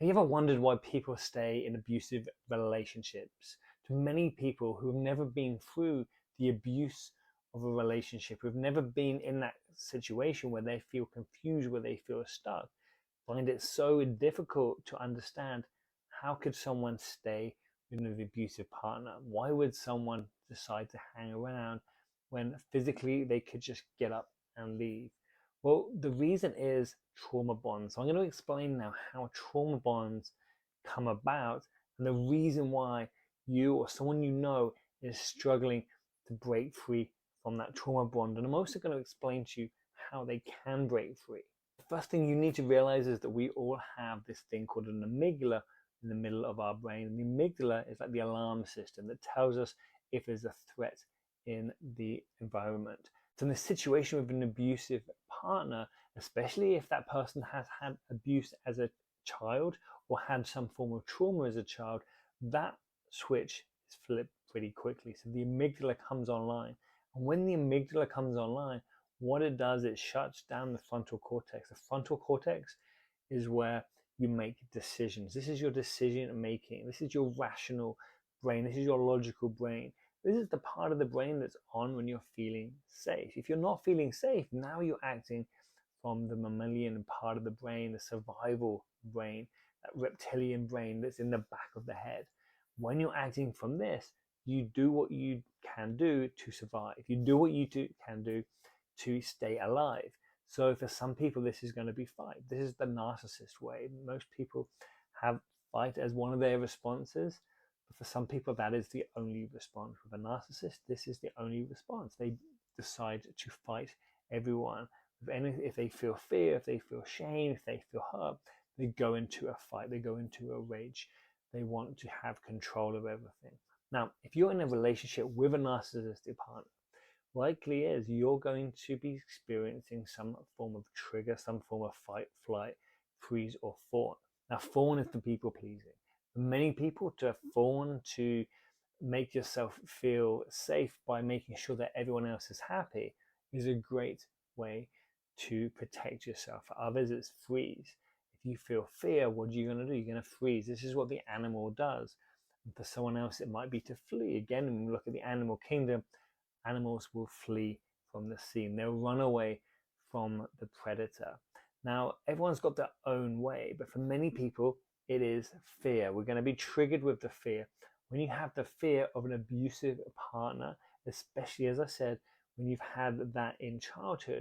Have you ever wondered why people stay in abusive relationships? To many people who have never been through the abuse of a relationship, who've never been in that situation where they feel confused, where they feel stuck, find it so difficult to understand how could someone stay with an abusive partner? Why would someone decide to hang around when physically they could just get up and leave? Well, the reason is trauma bonds. So I'm going to explain now how trauma bonds come about and the reason why you or someone you know is struggling to break free from that trauma bond. And I'm also going to explain to you how they can break free. The first thing you need to realize is that we all have this thing called an amygdala in the middle of our brain. And the amygdala is like the alarm system that tells us if there's a threat in the environment. So in the situation with an abusive partner, especially if that person has had abuse as a child or had some form of trauma as a child, that switch is flipped pretty quickly. So the amygdala comes online. And when the amygdala comes online, what it does, it shuts down the frontal cortex. The frontal cortex is where you make decisions. This is your decision making. This is your rational brain. This is your logical brain. This is the part of the brain that's on when you're feeling safe. If you're not feeling safe, now you're acting from the mammalian part of the brain, the survival brain, that reptilian brain that's in the back of the head. When you're acting from this, you do what you can do to survive. You do what you can do to stay alive. So for some people, this is going to be fight. This is the narcissist way. Most people have fight as one of their responses. But for some people, that is the only response. With a narcissist, this is the only response. They decide to fight everyone. If they feel fear, if they feel shame, if they feel hurt, they go into a fight. They go into a rage. They want to have control of everything. Now, if you're in a relationship with a narcissistic partner, likely is you're going to be experiencing some form of trigger, some form of fight, flight, freeze, or fawn. Now, fawn is the people pleasing. For many people, to fawn, to make yourself feel safe by making sure that everyone else is happy, is a great way to protect yourself. For others, it's freeze. If you feel fear, what are you going to do? You're going to freeze. This is what the animal does. And for someone else, it might be to flee. Again, when we look at the animal kingdom, animals will flee from the scene. They'll run away from the predator. Now, everyone's got their own way, but for many people, it is fear. We're going to be triggered with the fear. When you have the fear of an abusive partner, especially, as I said, when you've had that in childhood,